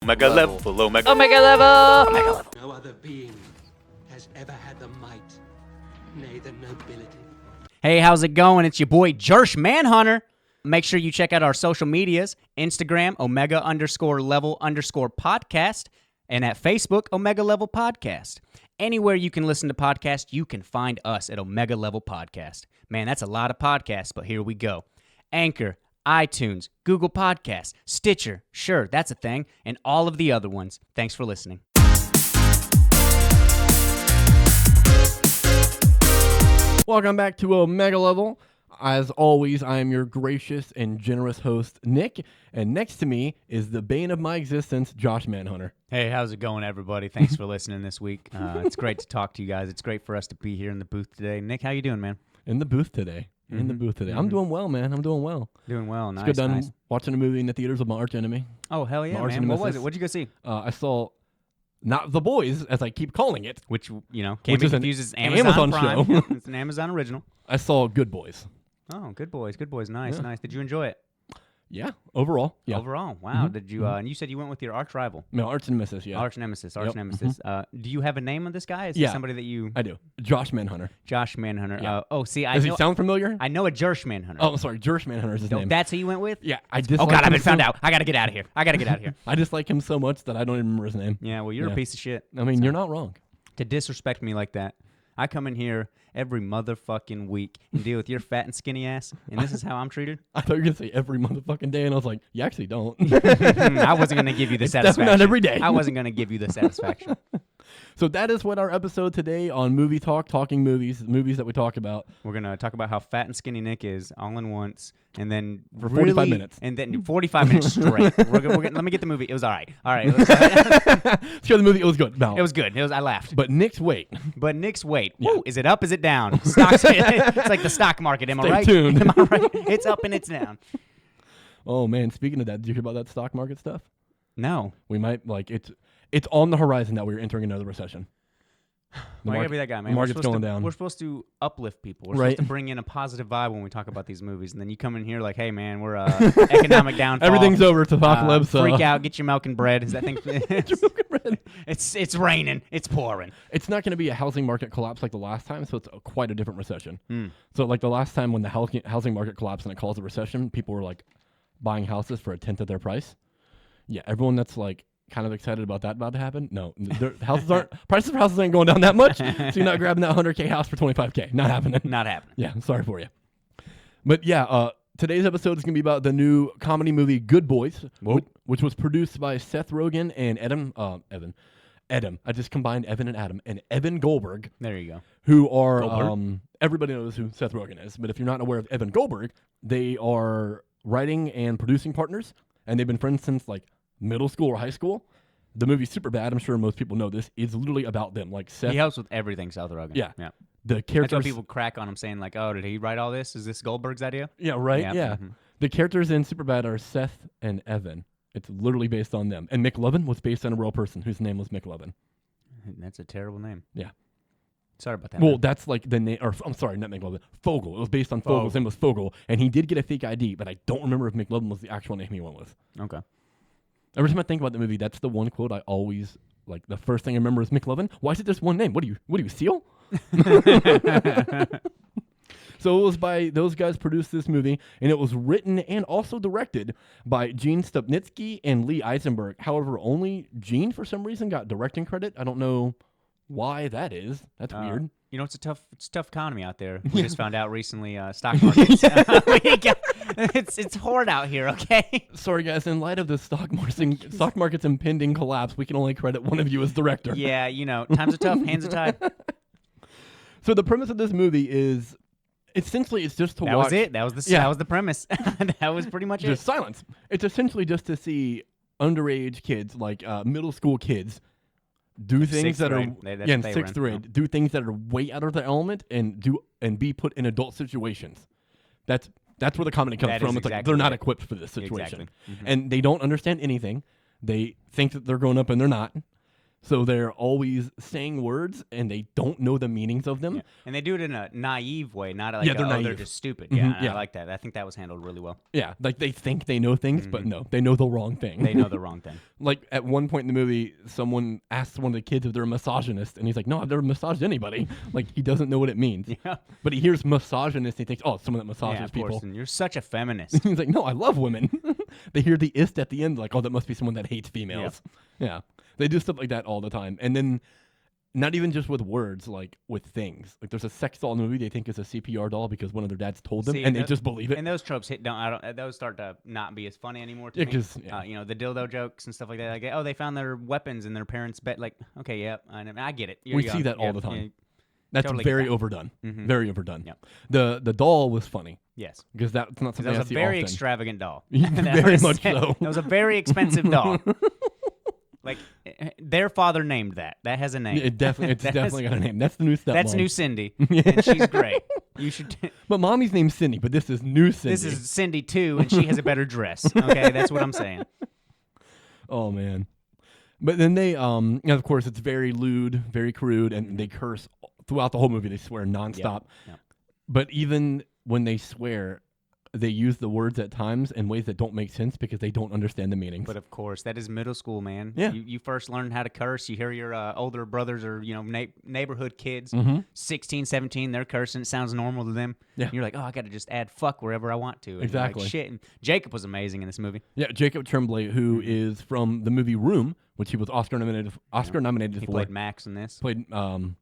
Omega level, Omega level. No other being has ever had the might, nay the nobility. Hey, how's it going? It's your boy Jersh Manhunter. Make sure you check out our social medias, Instagram, Omega_level_podcast, and at Facebook, Omega Level Podcast. Anywhere you can listen to podcasts, you can find us at Omega Level Podcast. Man, that's a lot of podcasts, but here we go. Anchor, iTunes, Google Podcasts, Stitcher, sure, that's a thing, and all of the other ones. Thanks for listening. Welcome back to Omega Level. As always, I am your gracious and generous host, Nick, and next to me is the bane of my existence, Josh Manhunter. Hey, how's it going, everybody? Thanks for listening this week. It's great to talk to you guys. It's great for us to be here in the booth today. Nick, how you doing, man? In the booth today. I'm doing well, man. I'm doing well. Doing well. Nice. It's good done nice. watching a movie in the theaters with my arch enemy. Oh, hell yeah, My arch man. What was nemesis. it? What'd you go see? I saw not The Boys, as I keep calling it. Which, you know, Which can't be is an confused as Amazon Prime. show. It's an Amazon original. I saw Good Boys. Oh, Good Boys. Good Boys. Nice, Yeah. nice. Did you enjoy it? Yeah, overall. Yeah. Overall, wow. Did you? And you said you went with your arch rival. My arch nemesis, yeah. Arch nemesis. Yep. Do you have a name of this guy? Is Yeah. he somebody that you? I do. Josh Manhunter. Josh Manhunter. Yeah. See, I Does know. he sound familiar? I know a Jersh Manhunter. Oh, sorry. Josh Manhunter is his name. That's who you went with? Yeah, I Oh dislike God, I've him been found so- out. I gotta get out of here. I dislike him so much that I don't even remember his name. Yeah, well, you're a Yeah. piece of shit. I mean, you're not wrong. To disrespect me like that. I come in here every motherfucking week and deal with your fat and skinny ass, and this is how I'm treated? I thought you were going to say every motherfucking day, and I was like, you actually don't. I wasn't going to give you the satisfaction. definitely not every day. I wasn't going to give you the satisfaction. So that is what our episode today on Movie Talk, talking movies that we talk about. We're going to talk about how fat and skinny Nick is all in once, and then For 45 minutes. And then 45 minutes straight. Let me get the movie. It was all right. All right. Let's go to the movie. It was good. No. It was good. I laughed. But Nick's weight. But Nick's weight. Yeah. Woo, is it up? Is it down? Stocks, it's like the stock market. Am I Stay right? tuned. Am I right? It's up and it's down. Oh, man. Speaking of that, did you hear about that stock market stuff? No. We might, it's on the horizon that we're entering another recession. Why you gotta be that guy, man? The market's going down. We're supposed to uplift people. We're Right. supposed to bring in a positive vibe when we talk about these movies, and then you come in here like, "Hey, man, we're economic downfall. Everything's over. It's apocalypse. Freak out. Get your milk and bread." Is that thing? Bread. It's raining. It's pouring. It's not going to be a housing market collapse like the last time, so it's quite a different recession. Mm. So like the last time when the housing market collapsed and it caused a recession, people were like buying houses for a tenth of their price. Yeah, everyone that's like kind of excited about that about to happen. No, prices for houses ain't going down that much. So you're not grabbing that $100K house for $25K. Not happening. Not happening. Yeah, I'm sorry for you. But yeah, today's episode is going to be about the new comedy movie Good Boys, which was produced by Seth Rogen and Adam. I just combined Evan and Adam, and Evan Goldberg, There you go. who are Goldberg? everybody knows who Seth Rogen is. But if you're not aware of Evan Goldberg, they are writing and producing partners, and they've been friends since like middle school or high school. The movie Superbad, I'm sure most people know this, is literally about them. Like Seth, He helps with everything, Seth Rogen. Yeah. Yeah. the That's why characters. people crack on him, saying like, "Oh, did he write all this? Is this Goldberg's idea?" Yeah, right. Yeah, Yeah, mhm. The characters in Superbad are Seth and Evan. It's literally based on them. And McLovin was based on a real person whose name was McLovin. That's a terrible name. Yeah. Sorry about that. Well, man. that's like the name, or I'm sorry, not McLovin. Fogel. It was based on Fogel. Fogel's name was Fogel, and he did get a fake ID, but I don't remember if McLovin was the actual name he went with. Okay. Every time I think about the movie, that's the one quote I always like. The first thing I remember is McLovin. Why is it just one name? What are you, Seal? So it was by those guys produced this movie, and it was written and also directed by Gene Stupnitsky and Lee Eisenberg. However, only Gene for some reason got directing credit. I don't know why that is. That's weird. You know, it's a tough economy out there. We just found out recently, stock markets. It's hard out here. Okay. Sorry, guys. In light of the stock market's impending collapse, we can only credit one of you as director. Yeah, you know, times are tough, hands are tied. So the premise of this movie is essentially it's just to That watch. was it. That was the Yeah. that was the premise. That was pretty much Just it. silence. It's essentially just to see underage kids, like middle school kids, do things Sixth that grade. are That's in what they sixth were in. grade, do things that are way out of their element, and be put in adult situations. That's where the comedy comes That from. is It's like exactly they're not right. equipped for this situation, Exactly. Mhm. and they don't understand anything. They think that they're grown up, and they're not. So they're always saying words and they don't know the meanings of them. Yeah. And they do it in a naive way, not like, they're naive. they're just stupid. Mhm, Yeah, yeah. I like that. I think that was handled really well. Yeah, like they think they know things, but no, they know the wrong thing. They know the wrong thing. Like at one point in the movie, someone asks one of the kids if they're a misogynist, and he's like, "No, I've never massaged anybody." Like he doesn't know what it means. Yeah. But he hears misogynist, and he thinks, "Oh, it's someone that massages Yeah, of people." course. And you're such a feminist. He's like, "No, I love women." They hear the ist at the end, like, "Oh, that must be someone that hates females." Yeah, they do stuff like that all the time, and then. Not even just with words, like with things. Like there's a sex doll in the movie they think is a CPR doll because one of their dads told them, See, and they just believe it. And those tropes those start to not be as funny anymore to Yeah, me. 'cause, The dildo jokes and stuff like that. Like, oh, they found their weapons in their parents' bed. Like, okay, yeah, I get it. You're We young. see that all Yeah, the time. yeah, That's totally get very that. overdone. Mhm. Very overdone. Yep. The doll was funny yes. because that's not something That I was a see very often. extravagant doll. Very much so. That was a very expensive doll. Like, their father named that. That has a name. It's definitely got a name. That's the new stepmom. That's new Cindy, and she's great. You should. But mommy's name's Cindy, but this is new Cindy. This is Cindy too, and she has a better dress. Okay, that's what I'm saying. Oh man. But then they and of course it's very lewd, very crude, and they curse throughout the whole movie. They swear nonstop. Yep. But even when they swear, they use the words at times in ways that don't make sense because they don't understand the meanings. But of course, that is middle school, man. Yeah. You first learn how to curse. You hear your older brothers or neighborhood kids, 16, 17, they're cursing. It sounds normal to them. Yeah. And you're like, oh, I got to just add fuck wherever I want to. And you're like, Exactly. shit. And Jacob was amazing in this movie. Yeah, Jacob Tremblay, who is from the movie Room, which he was Oscar nominated He for. played Max in this.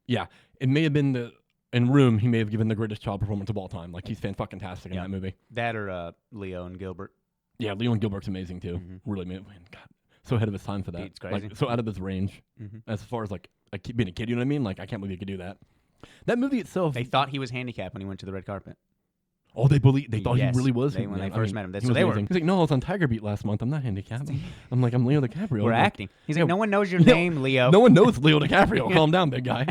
Yeah, it may have been in Room, he may have given the greatest child performance of all time. Like he's fantastic in that movie. That or Leo and Gilbert. Yeah, Leon Gilbert's amazing too. Really, man, God, so ahead of his time for that. It's crazy. Like so out of his range as far as like being a kid. You know what I mean? Like I can't believe he could do that. That movie itself. They thought he was handicapped when he went to the red carpet. Oh, they thought Yes, he really was. when they first met him. He So was they were. amazing. He's like, no, I was on Tiger Beat last month. I'm not handicapped. I'm like, I'm Leo DiCaprio. We're I'm like, acting. He's like, no one knows your name, Leo. No one knows Leo DiCaprio. Calm down, big guy.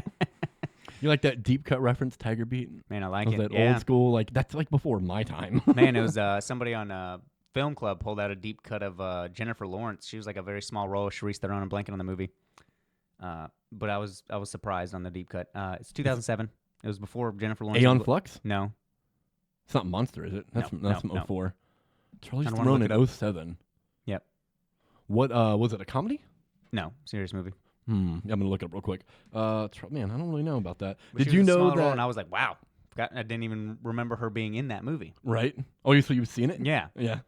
You like that deep cut reference, Tiger Beat? Man, I like Was it. that Yeah. old school? Like that's like before my time. Man, it was somebody on Film Club pulled out a deep cut of Jennifer Lawrence. She was like a very small role. Charisse Theron and blanking on the movie. But I was surprised on the deep cut. It's 2007. It was before Jennifer Lawrence. Aeon Flux? No. It's not Monster, is it? That's No, from no. 04. Charlize I don't wanna Theron look in it 07. Yep. What was it? A comedy? No. Serious movie. I'm gonna look it up real quick. Man, I don't really know about that. But Did she you was a know small role, that? and I was like, wow. I didn't even remember her being in that movie. Right? Oh, so you've seen it? Yeah. Yeah.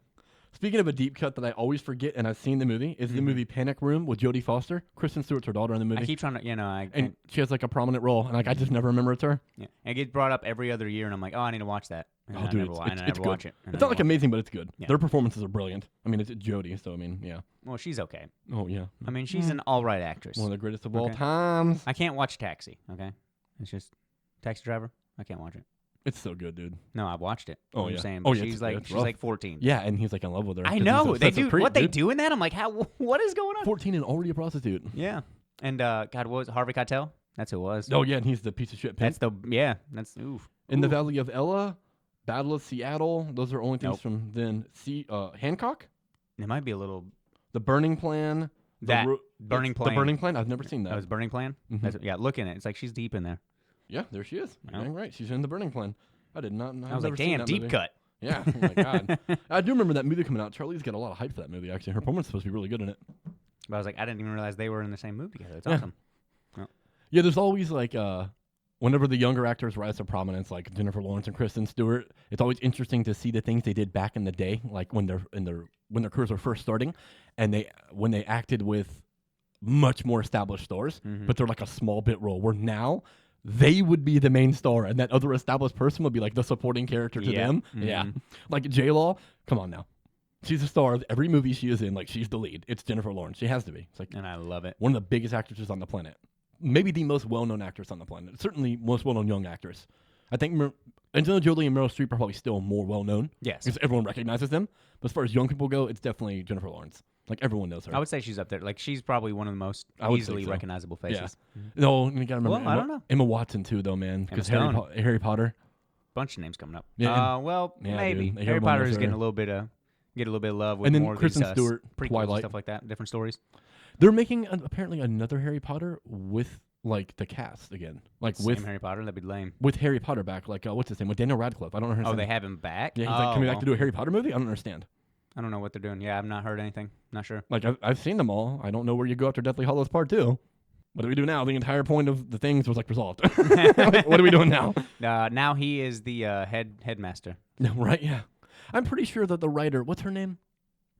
Speaking of a deep cut that I always forget, and I've seen the movie, is the movie Panic Room with Jodie Foster. Kristen Stewart's her daughter in the movie. I keep trying to, and she has like a prominent role, and like I just never remember it's her. yeah. It gets brought up every other year, and I'm like, oh, I need to watch that. And I never it's good. watch it. and It's I not like never watch amazing, but it's good. Yeah. Their performances are brilliant. I mean, it's Jodie, so I mean, yeah. it. Well, she's okay. Oh yeah. I mean, she's an all right actress. One of the greatest of all Okay. times. I can't watch Taxi, okay? It's just Taxi Driver. I can't watch it. It's so good, dude. No, I watched it. Oh, I'm yeah. saying, Oh, but yeah, she's it's she's rough. like 14. Yeah, and he's like in love with her. I 'cause he's know. They obsessive do creep, what they dude. do in that. I'm like, how? What is going on? 14 and already a prostitute. Yeah. And God, what was it? Harvey Keitel? That's who it was. Oh yeah, and he's the piece of shit pimp. That's That's oof. In the Valley of Ella, Battle of Seattle. Those are only things Nope. from then. Hancock, It might be a little The Burning Plan. that Burning The Plan. Burning Plan. I've never seen that. That was Burning Plan. Mhm. That's, yeah, look in it. It's like she's deep in there. Yeah, there she is. Yeah. Dang right, she's in the Burning Plan. I did not. I was like, damn, deep cut. Yeah. Oh my god. I do remember that movie coming out. Charlize got a lot of hype for that movie. Actually, her performance is supposed to be really good in it. But I was like, I didn't even realize they were in the same movie together. It's Yeah. awesome. Yeah, there's always like whenever the younger actors rise to prominence, like Jennifer Lawrence and Kristen Stewart, it's always interesting to see the things they did back in the day, like when their careers were first starting, and when they acted with much more established stars, but they're like a small bit role. Where now they would be the main star, and that other established person would be like the supporting character to Yeah. them. Yeah, like J-Law. Come on now. She's a star of every movie she is in. Like she's the lead. It's Jennifer Lawrence. She has to be. It's like And I love it. one of the biggest actresses on the planet. Maybe the most well-known actress on the planet. Certainly most well-known young actress. I think Angelina Jolie and Meryl Streep are probably still more well-known. Yes. Because everyone recognizes them. But as far as young people go, it's definitely Jennifer Lawrence. Like everyone knows her. I would say she's up there. Like she's probably one of the most I would easily say so. recognizable Yeah. faces. No, you gotta remember. Well, I don't know. Emma Watson too, though, man. Because Stone. Harry Potter. Bunch of names coming up. Yeah, Well, yeah, maybe dude. Harry Everyone Potter knows is getting her. a little bit of love with And then more Kristen of these Stewart, prequels Twilight. and stuff like that. Different stories. They're making apparently another Harry Potter with like the cast again, like Same with Harry Potter. That'd be lame. with Harry Potter back. Like what's his name? With Daniel Radcliffe. I don't know. His Oh, name. they have him back. Yeah, he's like coming back to do a Harry Potter movie. I don't understand. I don't know what they're doing. Yeah, I've not heard anything. Not sure. Like I've seen them all. I don't know where you go after Deathly Hallows Part 2. What do we do now? The entire point of the things was like resolved. Like, what are we doing now? Now he is the headmaster. Right? Yeah. I'm pretty sure that the writer, what's her name?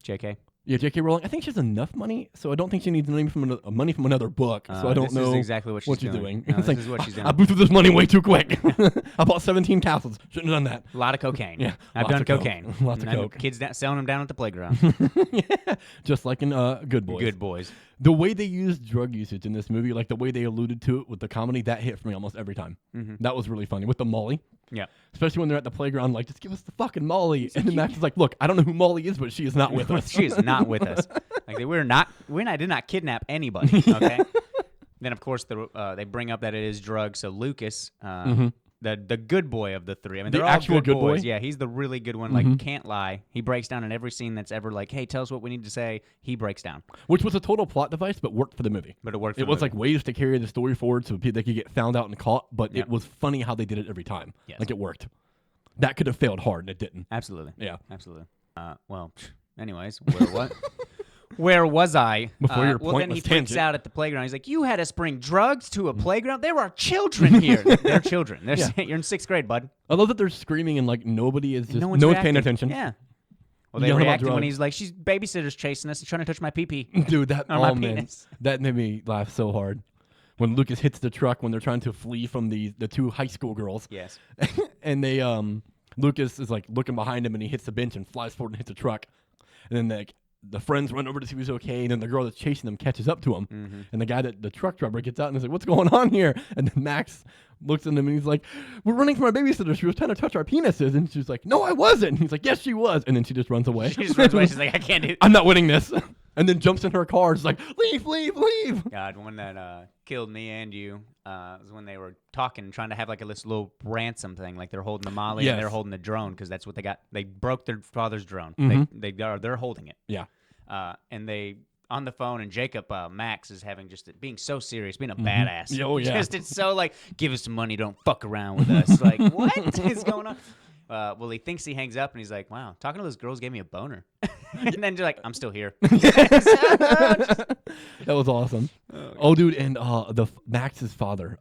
J.K. Yeah, J.K. Rowling. I think she has enough money, so I don't think she needs money from another book. So I don't know. This is exactly what she's doing. No, It's this like, is what she's doing. I blew through this money way too quick. I bought 17 castles. Shouldn't have done that. A lot of cocaine. Yeah, I've lots done of coke. cocaine. Lots of And coke. Kids selling them down at the playground. Yeah, just like in Good Boys. Good boys. The way they used drug usage in this movie, like the way they alluded to it with the comedy, that hit for me almost every time. Mm-hmm. That was really funny with the Molly. Yeah. Especially when they're at the playground, like, just give us the fucking Molly. And then Max is like, look, I don't know who Molly is, but she is not with us. She is not with us. Like I did not kidnap anybody. Okay. Then of course they bring up that it is drugs. So Lucas, the good boy of the three. I mean, The they're all actual good boy? boys. Yeah, he's the really good one. Like can't lie. He breaks down in every scene that's ever like, hey, tell us what we need to say. He breaks down. Which was a total plot device, but worked for the movie. But it worked. It was like ways to carry the story forward so they could get found out and caught, but Yep. it was funny how they did it every time. Yes. Like it worked. That could have failed hard, and it didn't. Absolutely. Yeah. Absolutely. Well, anyways, where was I? Before your well, then pointless he freaks tangent. out at the playground. He's like, "You had us bring drugs to a playground? There are children here. They're children. Yeah. You're in 6th grade, bud. I love that they're screaming and like nobody is just No no one's one's paying reacting. attention. Yeah. Well, they Yelling about reacted when drugs. he's like, "She's babysitter's chasing us and trying to touch my pee-pee." Dude, that On my man, penis. that made me laugh so hard. When Lucas hits the truck when they're trying to flee from the two high school girls. Yes. And they Lucas is like looking behind him and he hits the bench and flies forward and hits the truck. And then the friends run over to see if he's okay, and then the girl that's chasing them catches up to him. Mm-hmm. And the guy the truck driver gets out and is like, "What's going on here?" And then Max looks at him and he's like, "We're running from our babysitter. She was trying to touch our penises." And she's like, "No, I wasn't." And he's like, "Yes, she was." And then she just runs away. She just runs away. She's like, "I can't do it." I'm not winning this. And then jumps in her car. She's like, "Leave, leave, leave." God, one that killed me and you was when they were talking and trying to have like this little ransom thing. Like they're holding the Molly Yes. and they're holding the drone because that's what they got. They broke their father's drone. Mhm. They're holding it. Yeah. And they on the phone, and Jacob Max is having being so serious, being a badass. Oh, yeah. Just it's so like, give us some money, don't fuck around with us. Like, what is going on? Well, he thinks he hangs up, and he's like, "Wow, talking to those girls gave me a boner." And then you're like, "I'm still here." That was awesome. Oh, dude, and Max's father,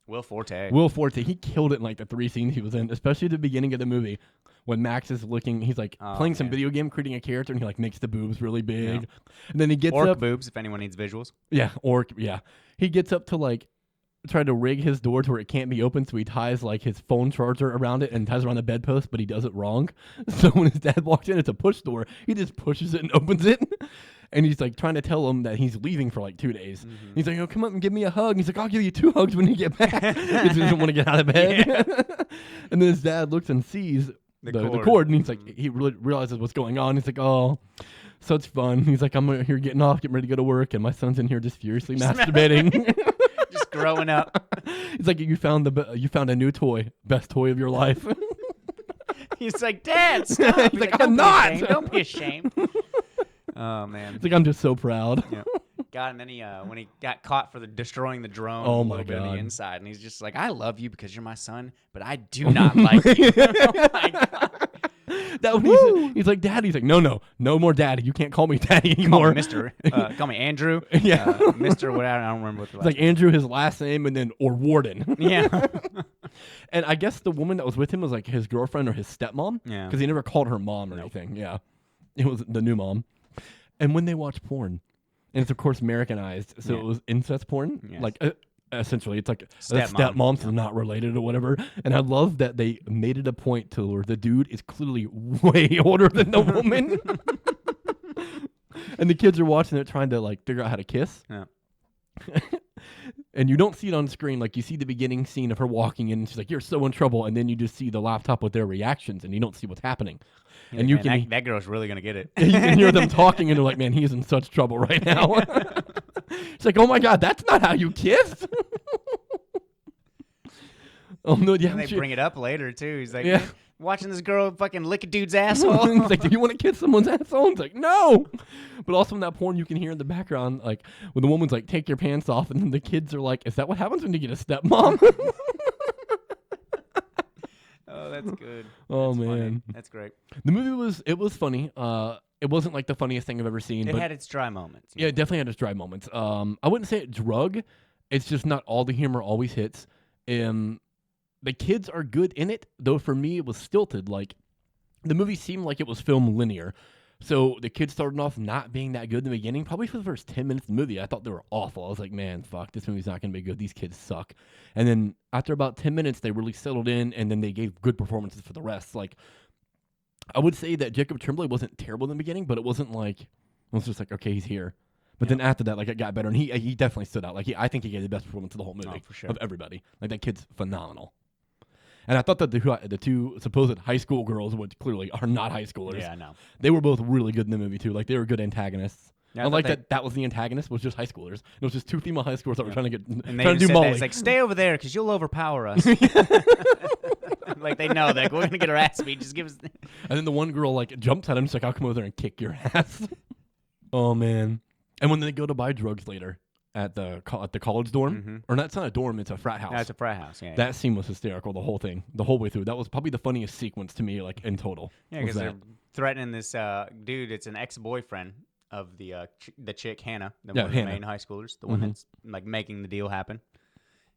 Will Forte. Will Forte, he killed it in like the 3 scenes he was in, especially at the beginning of the movie when Max is looking, he's like playing some man. video game, creating a character, and he like makes the boobs really big. Yeah. And then he gets Orc up. boobs, if anyone needs visuals. Yeah, yeah. He gets up to like try to rig his door to where it can't be open, so he ties like his phone charger around it and ties it around the bedpost, but he does it wrong. So when his dad walks in, it's a push door. He just pushes it and opens it. And he's like trying to tell him that he's leaving for like 2 days. Mm-hmm. He's like, "Oh, come up and give me a hug." He's like, "I'll give you 2 hugs when you get back." Because he doesn't want to get out of bed. And then his dad looks and sees the cord, and he's like, he really realizes what's going on. He's like, "Oh, such fun." He's like, "I'm here getting off, getting ready to go to work, and my son's in here just furiously masturbating." Just growing up. He's like, you found a new toy, best toy of your life." He's like, "Dad, stop." He's like, "Don't "I'm be not." ashamed. Don't be ashamed. Oh man. He's like, "I'm just so proud." Yeah. God, and then he when he got caught for destroying the drone, Oh a my little bit on God. the inside, and he's just like, "I love you because you're my son, but I do not like you." Oh my God. That one, he's like, "Daddy." He's like, no more daddy. You can't call me daddy Call anymore. me Mister. Call me Andrew. Yeah. Mister. Whatever. I don't remember what the It's last. like Andrew, his last name, and then or Warden. Yeah. And I guess the woman that was with him was like his girlfriend or his stepmom. Yeah. Because he never called her mom or anything. Yeah. It was the new mom. And when they watch porn, and it's of course Americanized, so Yeah. it was incest porn. Yes. Like essentially, it's like a Stepmom. stepmom, so not related or whatever. And I love that they made it a point to where the dude is clearly way older than the woman. And the kids are watching it, trying to like figure out how to kiss. Yeah. And you don't see it on screen. Like you see the beginning scene of her walking in, and she's like, "You're so in trouble," and then you just see the laptop with their reactions, and you don't see what's happening. You're And like, you "Man, can that girl's really gonna get it." you can hear them talking, and they're like, "Man, he's in such trouble right now." It's like, "Oh my God, that's not how you kiss." Oh no, yeah. And they bring it up later too. He's like, Yeah. "Man, watching this girl fucking lick a dude's asshole." He's like, "Do you want to kiss someone's asshole?" It's like, "No." But also in that porn, you can hear in the background, like, when the woman's like, take your pants off, and then the kids are like, is that what happens when you get a stepmom? Oh, that's good. Oh, That's funny. man. That's great. The movie was funny. It wasn't like the funniest thing I've ever seen. It but had its dry moments. yeah, it definitely had its dry moments. I wouldn't say it drug. It's just not all the humor always hits. The kids are good in it, though for me it was stilted. Like, the movie seemed like it was filmed linear. So the kids started off not being that good in the beginning. Probably for the first 10 minutes of the movie, I thought they were awful. I was like, man, fuck, this movie's not going to be good. These kids suck. And then after about 10 minutes, they really settled in, and then they gave good performances for the rest. Like, I would say that Jacob Tremblay wasn't terrible in the beginning, but it wasn't like, it was just like, okay, he's here. But then after that, like, it got better, and he definitely stood out. Like, I think he gave the best performance of the whole movie. For sure. Of everybody. Like, that kid's phenomenal. And I thought that the two supposed high school girls, which clearly are not high schoolers, Yeah, I know. they were both really good in the movie, too. Like, they were good antagonists. Yeah, I like that was the antagonist, was just high schoolers. It was just two female high schoolers that were trying to And they trying to do said Molly. that. It's like, stay over there because you'll overpower us. Like, they know that we're going to get our ass beat. Just give us. And then the one girl, like, jumps at him. She's like, I'll come over there and kick your ass. Oh, man. And when they go to buy drugs later at the college dorm, or that's not a dorm, it's a frat house. That's a frat house. Yeah. That scene was hysterical, the whole thing, the whole way through. That was probably the funniest sequence to me, like, in total. Yeah, because they're threatening this dude. It's an ex-boyfriend of the chick Hannah, one of the Hannah. main high schoolers, the one that's like making the deal happen.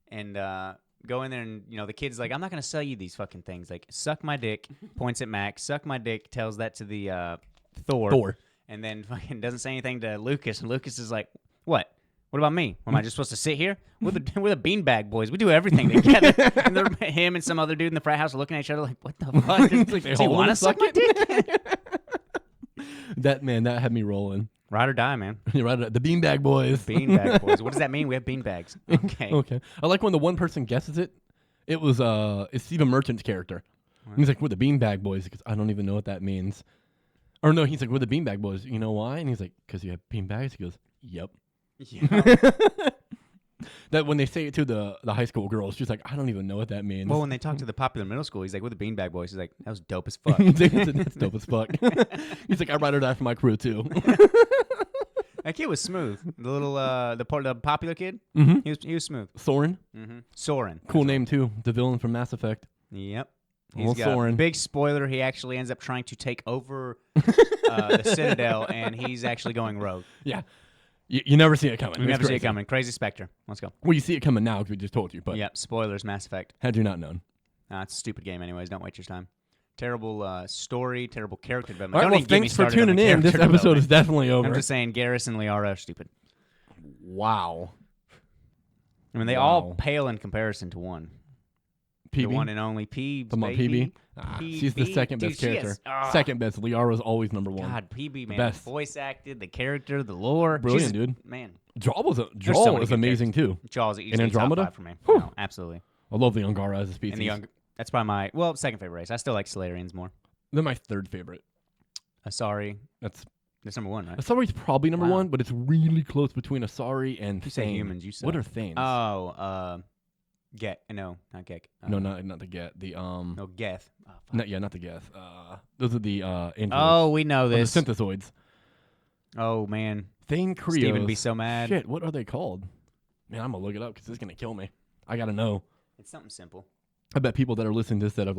And go in there, and the kid's like, I'm not gonna sell you these fucking things. Like, suck my dick. Points at Max. Suck my dick. Tells that to the Thor. And then fucking doesn't say anything to Lucas. And Lucas is like, what? What about me? Am I just supposed to sit here? We're the beanbag boys. We do everything together. And him and some other dude in the frat house are looking at each other like, what the fuck? Like, Do you want to suck my dick? That had me rolling. Ride or die, man. You're right. The beanbag boys. Beanbag boys. What does that mean? We have beanbags. Okay. Okay. I like when the one person guesses it. It was it's Stephen Merchant's character. He's like, we're the beanbag boys, because I don't even know what that means. Or no, he's like, we're the beanbag boys. You know why? And he's like, because you have beanbags. He goes, yep. Yeah. That when they say it to the high school girls, she's like, I don't even know what that means. Well, when they talk to the popular middle school, he's like, we're the beanbag boys. He's like, that was dope as fuck. That's dope as fuck. He's like, I ride or die for my crew too. That kid was smooth. The little the popular kid. Mm-hmm. He was smooth. Soren. Soren. Cool name too. The villain from Mass Effect. Yep. Well, He's got Soren. big spoiler. He actually ends up trying to take over the Citadel, and he's actually going rogue. Yeah. You never see it coming. You never see it coming. Crazy Spectre. Let's go. Well, you see it coming now because we just told you. But Yep. Spoilers. Mass Effect. had you not known. It's a stupid game, anyways. Don't waste your time. Terrible story. Terrible character development. All right, Don't well, even get me thanks for started on the tuning in. This character episode is development. definitely over. I'm just saying, Garrison Liara are stupid. Wow. I mean, they all pale in comparison to one. PB? The one and only Peebs. Talking about baby. PB? She's the second best character. Second best. Liara's always number one. God, PB, man. best. Voice acted, the character, the lore. Brilliant, dude. Man. Jaw was so many good amazing too. Jaws is easily Andromeda? top 5 for me. Whew. No, absolutely. I love the Angara as a species. And the young, that's probably my, second favorite race. I still like Solarians more. They're my third favorite. Asari. That's number 1, right? Asari's probably number Wow. one, but it's really close between Asari and You say Thane. humans, you say. What are Thanes? Oh, Get. No, not Gek. no, not the Get. The No, Geth. Oh, fuck. not the Geth. Those are the androids. Oh, we know Or the this. synthezoids. Oh, man. Thane Krios. Steven be so mad. Shit, what are they called? Man, I'm gonna look it up because it's gonna kill me. I gotta know. It's something simple. I bet people that are listening to this that have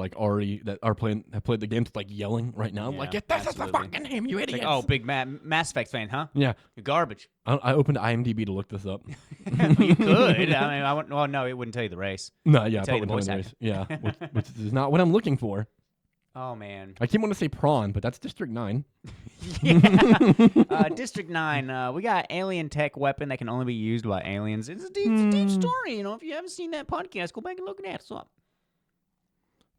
played the games like yelling right now. I'm Yeah, like, this is the absolutely. fucking name, you It's idiots. like, oh, big Mass Effect fan, huh? Yeah. You're garbage. I opened IMDb to look this up. You could. I mean, well, no, it wouldn't tell you the race. No, yeah, tell you the probably voice not the race. Yeah, which is not what I'm looking for. Oh, man. I keep wanting to say prawn, but that's District 9. Yeah. District 9, we got alien tech weapon that can only be used by aliens. It's a deep story. If you haven't seen that podcast, go back and look at that. So,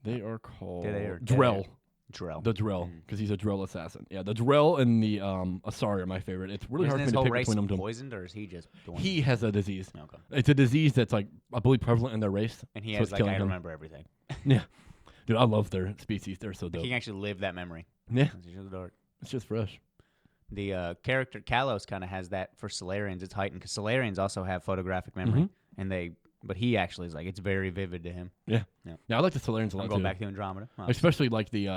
They are called Drell. Drell. The Drell, because he's a Drell assassin. Yeah, the Drell and the Asari are my favorite. It's really Isn't hard his for me whole to pick race between them. poisoned, or is he just doing He has a disease. Okay. It's a disease that's like I believe prevalent in their race. And he so has it's like, killing I him. remember everything. Yeah, dude, I love their species. They're so dope. He can actually live that memory. Yeah, It's just dark. it's just fresh. The character Kalos kind of has that for Solarians. It's heightened because Solarians also have photographic memory, but he actually is like it's very vivid to him. Yeah, Yeah. I like the Solarians a lot I'm going too. back to Andromeda. Oh, Especially like the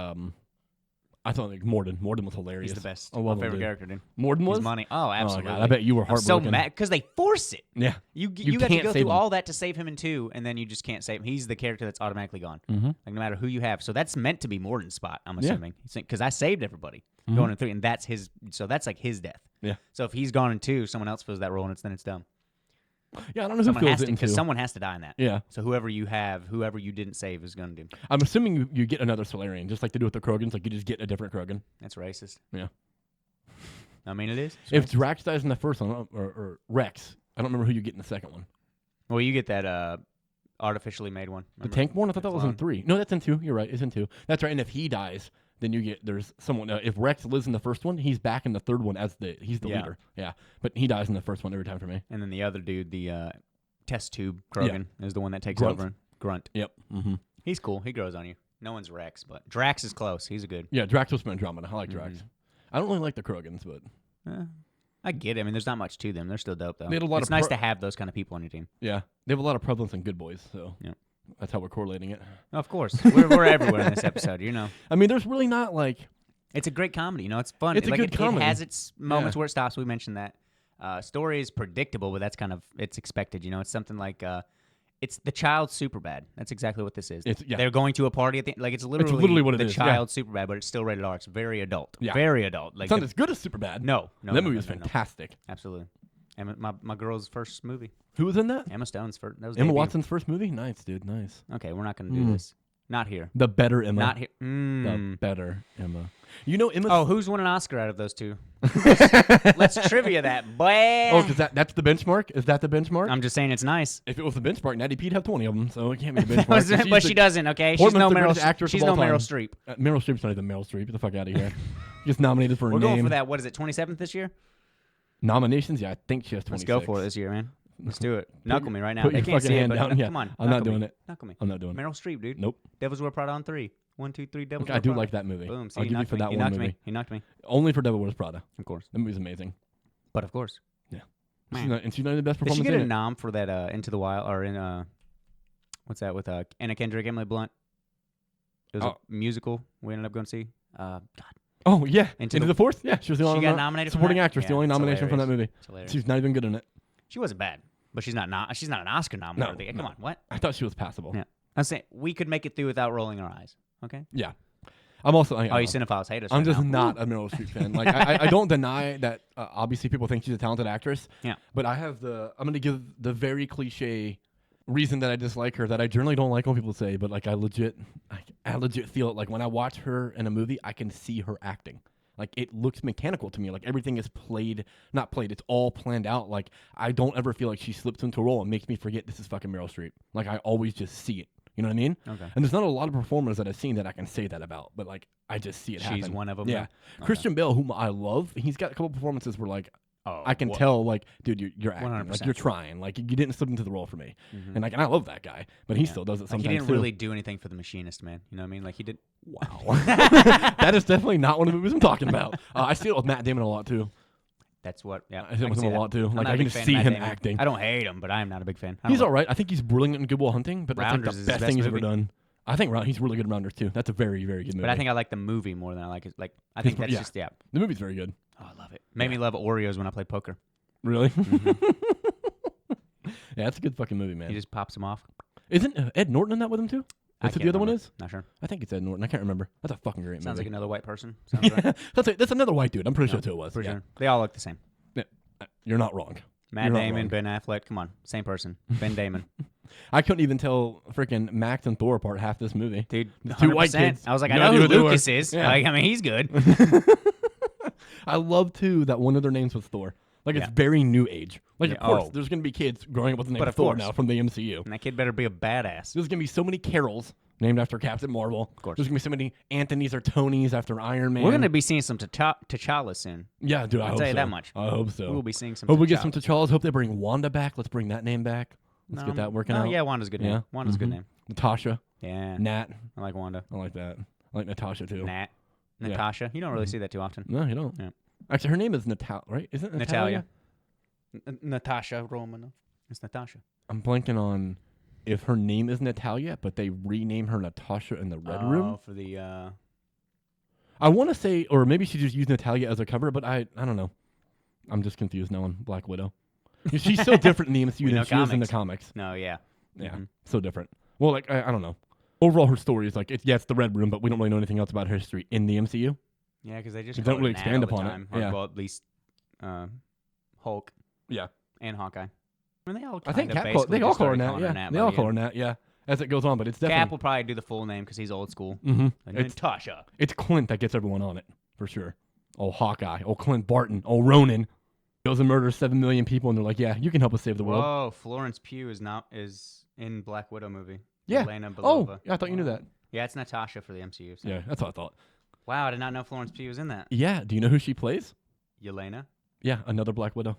I thought like Morden. Morden was hilarious. He's the best. I love My him, favorite dude. character, dude. Morden was? He's money. Oh, absolutely. Oh, God. I bet you were I'm so heartbroken. mad because they force it. Yeah. You got to can't go save through him. all that to save him in 2, and then you just can't save him. He's the character that's automatically gone. Mm-hmm. Like, no matter who you have. So that's meant to be Morden's spot, I'm Yeah. assuming. Because I saved everybody Mhm. going in 3, and that's his. So that's like his death. Yeah. So if he's gone in 2, someone else fills that role, and then it's dumb. Yeah, I don't know who Someone feels has it to, in because 2. someone has to die in that. Yeah. So whoever you have, whoever you didn't save is going to do. I'm assuming you get another Solarian, just like they do with the Krogans. Like, you just get a different Krogan. That's racist. Yeah. I mean, it is. It's If racist. Drax dies in the first one, or Rex, I don't remember who you get in the second one. Well, you get that artificially made one. The remember? tank one? I thought that was in Clone. 3. No, that's in 2. You're right. It's in 2. That's right. And if he dies, then there's someone. If Rex lives in the first one, he's back in the third one as he's the Yeah. leader. Yeah. But he dies in the first one every time for me. And then the other dude, the test tube Krogan, is the one that takes Grunt. over. Grunt. Yep. Mm-hmm. He's cool. He grows on you. No one's Rex, but Drax is close. He's a good. Yeah, Drax was from Andromeda. I like Drax. I don't really like the Krogans, but I get it. I mean, there's not much to them. They're still dope, though. They had a lot it's of nice to have those kind of people on your team. yeah, they have a lot of prevalence in Good Boys, so Yeah. that's how we're correlating it. Of course. we're everywhere in this episode, you know. I mean, there's really not like It's a great comedy. You know, it's fun. It's a like good it comedy. has its moments Yeah. where it stops. We mentioned that. Story is predictable, but that's kind of it's expected. You know, it's something like it's the child Superbad. That's exactly what this is. Yeah. They're going to a party at the like it's literally what it the is, yeah. child Superbad, but it's still rated R. It's very adult. Yeah. Very adult. Like it's not the- as good as Superbad. no, that movie no, was no, no. fantastic. Absolutely. My girl's first movie. Who was in that? Emma Stone's first. That was Emma debut. Watson's first movie. Nice, dude. Nice. Okay, we're not going to do this. Not here. The better Emma. Not here. The better Emma. You know Emma. Oh, who's won an Oscar out of those two? Let's trivia that, boy. Oh, because that's the benchmark. Is that the benchmark? I'm just saying it's nice. If it was the benchmark, Natty Pete'd have 20 of them, so it can't be the benchmark. But she doesn't. Okay, she's Portman's no the Meryl. greatest actress She's of no all time. Meryl Streep. Meryl Streep's not even Meryl Streep. Get the fuck out of here. Just nominated for a We're name. going for that. What is it? 27th this year? Nominations? Yeah, I think she has 26. Let's go for it this year, man. Let's do it. Knuckle me right now. Put They your can't fucking see it, hand but down. Yeah, come on. I'm not knuckle doing me. it. Knuckle me. I'm not doing it. Meryl Streep, dude. Nope. Devil's Wear Prada on 3. 1, 2, 3. Devil's Okay, Wear I do Prada. like that movie. Boom. See, I'll he give you knocked for me. that He one knocked movie. me. He knocked me. Only for Devil Wears Prada. Of course. That movie's amazing. But of course. Yeah. Man. She's not the best Did performance she get in a it. nom for that Into the Wild or in what's that with Anna Kendrick, Emily Blunt? It was a musical we ended up going to see. God. Oh, yeah. Into Into the- the Force? Yeah, she was the She only got nominated for supporting that? actress. Yeah, the only it's nomination from that hilarious. movie. It's hilarious. She's not even good in it. She wasn't bad, but she's not an Oscar nom No, worthy. Come no. on, what? I thought she was passable. Yeah. I'm saying we could make it through without rolling our eyes. Okay. Yeah. I'm also. Oh, you cinephiles hate us. I'm right just now. not a Meryl Streep fan. Like I don't deny that obviously people think she's a talented actress. Yeah. But I'm going to give the very cliche reason that I dislike her that I generally don't like when people say, but like I legit feel it. Like when I watch her in a movie, I can see her acting. Like it looks mechanical to me. Like everything is not played. It's all planned out. Like I don't ever feel like she slips into a role and makes me forget this is fucking Meryl Streep. Like I always just see it. You know what I mean? Okay. And there's not a lot of performers that I've seen that I can say that about, but like I just see it happen. She's one of them. Yeah. Okay. Christian Bale, whom I love, he's got a couple performances where like Oh, I can tell like, dude, you're acting. 100%. Like you're trying. Like you didn't slip into the role for me. And like and I love that guy, but he still does it Like sometimes he didn't too. really do anything for The Machinist, man. You know what I mean? Like he did. Wow. That is definitely not one of the movies I'm talking about. I see it with Matt Damon a lot too. That's what. Yeah, I see it can with see him a that. lot too. I'm Like not I a can big just fan of see Matt him Damon. acting. I don't hate him, but I am not a big fan. He's all right. I think he's brilliant in Good Will Hunting, but that's Rounders like is the his best best thing he's ever movie. done. I think he's really good in Rounders too. That's a very, very good movie. But I think I like the movie more than I like it. Like I think that's just the movie's very good. Oh, I love it. Made me love Oreos when I played poker. Really? Yeah, that's a good fucking movie, man. He just pops them off. Isn't Ed Norton in that with him too? That's what the other one is? Not sure. I think it's Ed Norton. I can't remember. That's a fucking great Sounds like movie. another white person. Sounds right. That's another white dude. I'm pretty sure that's who it was. Pretty Yeah. sure. They all look the same. Yeah. You're not wrong. Matt You're not Damon, wrong. Ben Affleck. Come on, same person. Ben Damon. I couldn't even tell freaking Max and Thor apart half this movie. Dude, The two white 100%. kids. I was like, No I know idea who who they were. Lucas is. Yeah. Like, I mean, he's good. I love too that one of their names was Thor. Like it's Yeah. very new age. Like Yeah, of course oh. there's gonna be kids growing up with the name But of of Thor course. now from the MCU. And that kid better be a badass. There's gonna be so many Carols named after Captain Marvel. Of course. There's gonna be so many Anthony's or Tonys after Iron Man. We're going to be seeing some T'Challa soon. Yeah, dude. I I'll hope tell you so. that much. I hope so. We'll be seeing some Hope we T'Challa. get some T'Challas. Hope they bring Wanda back. Let's bring that name back. Let's get that working out. Yeah, Wanda's a good name. Yeah. Wanda's a good Mhm. name. Natasha, Yeah. Nat. I like Wanda. I like that. I like Natasha too. Nat. Yeah. Natasha. You don't really see that too often. No, you don't. Yeah. Actually, her name is Natalia, right? Isn't it Natalia. Natasha Romanoff. It's Natasha. I'm blanking on if her name is Natalia, but they rename her Natasha in the Red Room. For the I want to say, or maybe she just used Natalia as a cover, but I don't know. I'm just confused now on Black Widow. She's so different in the MCU than she is in the comics. No, yeah. Yeah, so different. Well, like, I don't know. Overall, her story is like, it's the Red Room, but we don't really know anything else about her history in the MCU. Yeah, because they just don't really expand upon it. Yeah. Well, at least Hulk. Yeah. And Hawkeye. I mean, they all I think Cap they all call her Nat. Nat. They all call her Nat, yeah. As it goes on, but it's definitely... Cap will probably do the full name because he's old school. Mm-hmm. It's Tasha. It's Clint that gets everyone on it, for sure. Oh, Hawkeye. Oh, Clint Barton. Oh, Ronan. Goes and murders 7 million people, and they're like, yeah, you can help us save the world. Whoa, Florence Pugh is in Black Widow movie. Yeah. Elena Belova. Oh, yeah, I thought you knew that. Yeah, it's Natasha for the MCU. So. Yeah, that's what I thought. Wow, I did not know Florence Pugh was in that. Yeah, do you know who she plays? Yelena? Yeah, another Black Widow.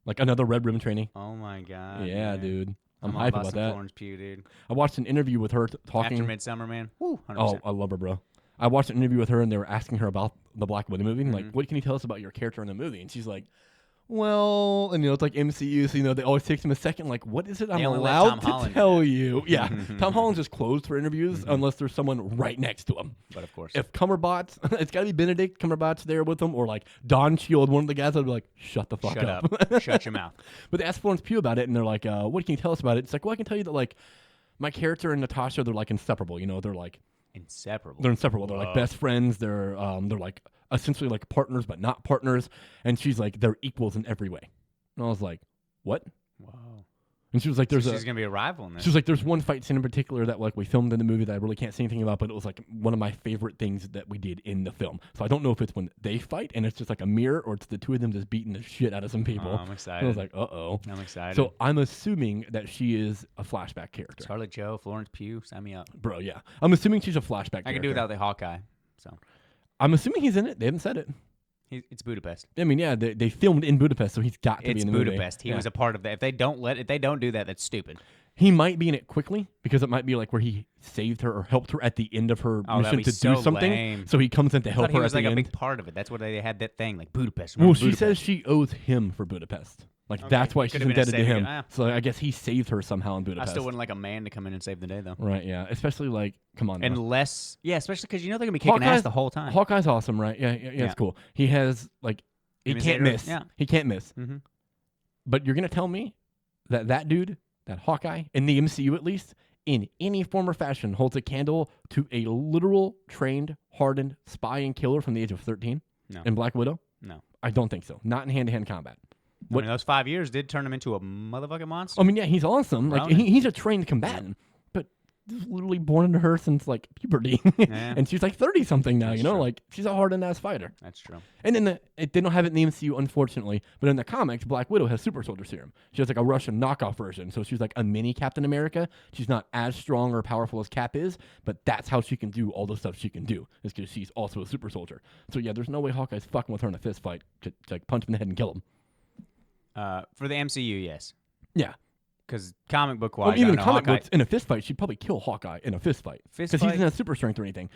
Like another Red Room trainee. Oh my god. Yeah, man. dude. I'm all hyped about about some that. Florence Pugh, dude. I watched an interview with her talking. After Midsummer, man. Woo, 100%. Oh, I love her, bro. I watched an interview with her, and they were asking her about the Black Widow movie. And like, what can you tell us about your character in the movie? And she's like, well, and it's like MCU, so they always takes them a second. Like, what is it I'm allowed to tell you? Yeah, Tom Holland's just closed for interviews unless there's someone right next to him. But of course, if Cumberbatch, it's got to be Benedict Cumberbatch there with him, or like Don Shield, one of the guys. I'd be like, shut the fuck up. Shut your mouth. But they asked Florence Pugh about it, and they're like, what can you tell us about it? It's like, well, I can tell you that like my character and Natasha, they're like inseparable. They're like inseparable. They're inseparable. They're like best friends. They're like essentially like partners, but not partners. And she's like, they're equals in every way. And I was like, what? Wow. And she was like, she's gonna be a rival in this. She was like, there's one fight scene in particular that like we filmed in the movie that I really can't say anything about, but it was like one of my favorite things that we did in the film. So I don't know if it's when they fight and it's just like a mirror, or it's the two of them just beating the shit out of some people. Oh, I'm excited. And I was like, uh-oh. I'm excited. So I'm assuming that she is a flashback character. Scarlett Jo, Florence Pugh, sign me up. Bro, yeah. I'm assuming she's a flashback character. I can do without the Hawkeye. So I'm assuming he's in it. They haven't said it. It's Budapest. I mean, yeah, they filmed in Budapest, so he's got to be in the movie. It's Budapest. He was a part of that. If they don't do that, that's stupid. He might be in it quickly because it might be like where he saved her or helped her at the end of her mission to do something. Lame. So he comes in to help her at the end. He was like a big part of it. That's what they had that thing, like Budapest. Well, she says she owes him for Budapest. Like, that's why she's indebted to him. So I guess he saved her somehow in Budapest. I still wouldn't like a man to come in and save the day, though. Right, yeah. Especially, like, come on. Unless, especially because they're going to be kicking ass the whole time. Hawkeye's awesome, right? Yeah, it's cool. He has, like, he can't miss. Yeah. He can't miss. Mm-hmm. But you're going to tell me that dude, that Hawkeye, in the MCU at least, in any form or fashion, holds a candle to a literal, trained, hardened spy and killer from the age of 13 in Black Widow? No. I don't think so. Not in hand-to-hand combat. I mean, those 5 years did turn him into a motherfucking monster. I mean, yeah, he's awesome. Like he's a trained combatant, but this was literally born into her since like puberty, and she's like 30-something now. That's true. Like she's a hardened-ass fighter. That's true. And then they don't have it in the MCU, unfortunately, but in the comics, Black Widow has super soldier serum. She has like a Russian knockoff version, so she's like a mini Captain America. She's not as strong or powerful as Cap is, but that's how she can do all the stuff she can do, is because she's also a super soldier. So yeah, there's no way Hawkeye's fucking with her in a fist fight to like punch him in the head and kill him. For the MCU, yes. Yeah. Because comic book wise, even comic books in a fist fight, she'd probably kill Hawkeye in a fist fight. Because he doesn't have super strength or anything.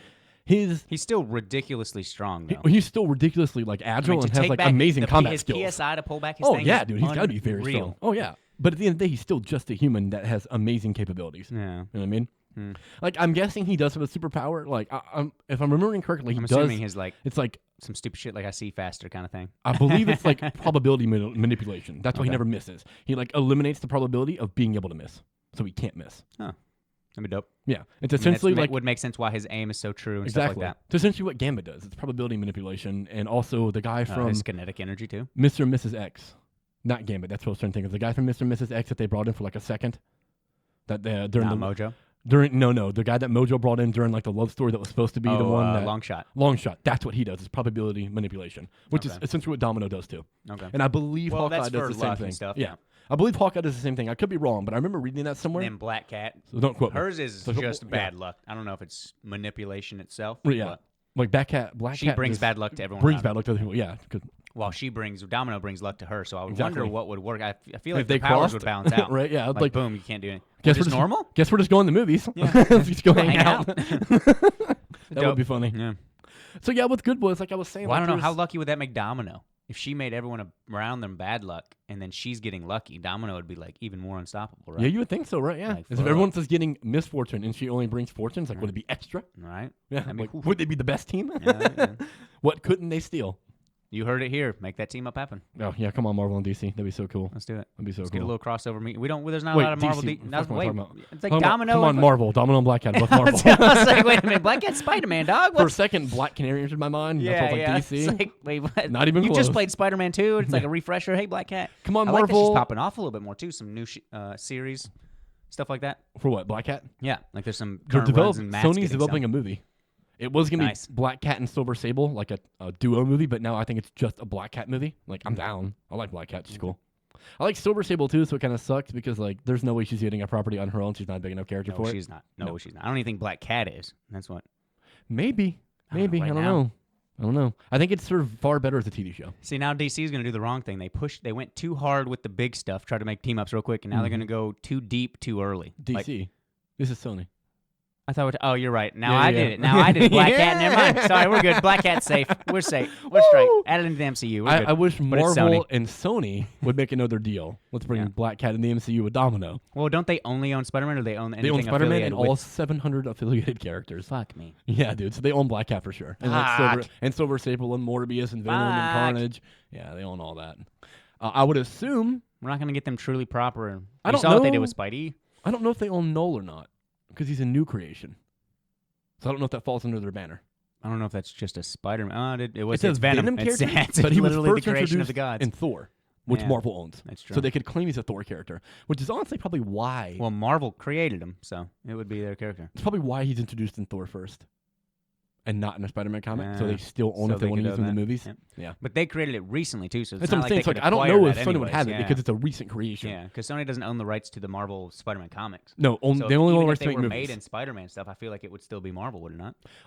He's still ridiculously strong, though. He's still ridiculously like agile and has like amazing combat skills. His PSI to pull back his thing. Oh yeah, dude, he's got to be very strong. Oh yeah, but at the end of the day, he's still just a human that has amazing capabilities. Yeah, you know what I mean. Like I'm guessing he does have a superpower. Like if I'm remembering correctly, I'm assuming his it's like some stupid shit like I see faster kind of thing. I believe it's like probability manipulation. That's why he never misses. He like eliminates the probability of being able to miss, so he can't miss. Huh. That'd be dope. Yeah, it's essentially like would make sense why his aim is so true and exactly. stuff like that. It's essentially what Gambit does. It's probability manipulation, and also the guy from his kinetic energy too. Mr. and Mrs. X, not Gambit. That's what I was trying to think of. The guy from Mr. and Mrs. X that they brought in for like a second. That during the Mojo. The guy that Mojo brought in during like the love story that was supposed to be the one that Long Shot. That's what he does. It's probability manipulation, which is essentially what Domino does too. Okay. And I believe Hawkeye does the same thing. Stuff, yeah. I believe Hawkeye does the same thing. I could be wrong, but I remember reading that somewhere. And then Black Cat. So don't quote me. Hers is just bad luck. I don't know if it's manipulation itself. Yeah. Like Black Cat. She brings bad luck to everyone. Brings bad luck to other people. Yeah. While Domino brings luck to her, so I would wonder what would work. I feel like if they powers would balance out. Right? Yeah. Like boom, you can't do anything. Guess we're just normal. Guess we're just going to the movies. Yeah. Let's just go hang out. That Dope. would be funny. Yeah. So yeah, what's good was like I was saying. Well, like, I don't know how lucky would that make Domino if she made everyone around them bad luck, and then she's getting lucky, Domino would be like even more unstoppable, right? Yeah, you would think so, right? Yeah. Like, As if everyone's just getting misfortune and she only brings fortunes, like, would it be extra? Right? Yeah. That'd be Like, cool. would they be the best team? Yeah. What couldn't they steal? You heard it here. Make that team up happen. Oh, yeah, come on, Marvel and DC. That'd be so cool. Let's do it. That'd be so Let's cool. get a little crossover meet. We don't. There's not Wait, a lot of Marvel. DC. What the fuck am I Wait, talking about? it's like Come on, Domino. Come on, Marvel. Domino and Black Cat, both Marvel. I was like, wait a minute. Black Cat, Spider-Man, dog. For a second, Black Canary entered my mind. Yeah, That's yeah. like DC. It's like, wait, what? Not even You close. just played Spider-Man 2. It's like a refresher. Hey, Black Cat. Come on, I like that Marvel. she's popping off a little bit more too. Some new series, stuff like that. For what? Black Cat? Yeah, like there's some They're current runs and Matt's Sony's getting developing some. a movie. It was going to Nice. be Black Cat and Silver Sable, like a duo movie, but now I think it's just a Black Cat movie. Like, I'm down. I like Black Cat. She's cool. I like Silver Sable, too, so it kind of sucks because, like, there's no way she's getting a property on her own. She's not a big enough character No, for it. she's not. No, she's not. I don't even think Black Cat is. That's what. Maybe. I don't know, right I don't now. know. I don't know. I think it's sort of far better as a TV show. See, now DC is going to do the wrong thing. They went too hard with the big stuff, tried to make team ups real quick, and now they're going to go too deep too early. DC. Like, This is Sony. I thought. Oh, you're right. Now Yeah, I yeah. did it. Now I did Black Cat. Never mind. Yeah. Sorry, we're good. Black Cat's safe. We're safe. We're straight. Add it into the MCU. We're good. I wish But it's Marvel Sony. and Sony would make another deal. Let's bring Yeah. Black Cat in the MCU with Domino. Well, don't they only own Spider-Man, or they own They anything own Spider-Man affiliated and with? all 700 affiliated characters. Fuck me. Yeah, dude. So they own Black Cat for sure. And Fuck. Silver Sable and Morbius and Venom and Fuck. Carnage. Yeah, they own all that. I would assume. We're not going to get them truly proper. I You don't saw what they did know. with Spidey. I don't know if they own Null or not because he's a new creation. So I don't know if that falls under their banner. I don't know if that's just a Spider-Man. It was. It's a It's Venom. Venom It's, character, it's but he was literally first the creation of introduced the gods. in Thor, which Yeah. Marvel owns. That's true. So they could claim he's a Thor character, which is honestly probably why. Well, Marvel created him, so it would be their character. It's probably why he's introduced in Thor first, and not in a Spider-Man comic. So they still own So it. They they want to could use him in own the that. movies. Yep. Yeah. But they created it recently too, so it's That's not what I'm saying. like It's they like could I don't acquire know if that Sony would anyways. have it Yeah. because it's a recent creation. Yeah, because Sony doesn't own the rights to the Marvel Spider-Man comics. No, So they only even own if rights they to make were movies. made in Spider-Man stuff, I feel like it would still be Marvel, would it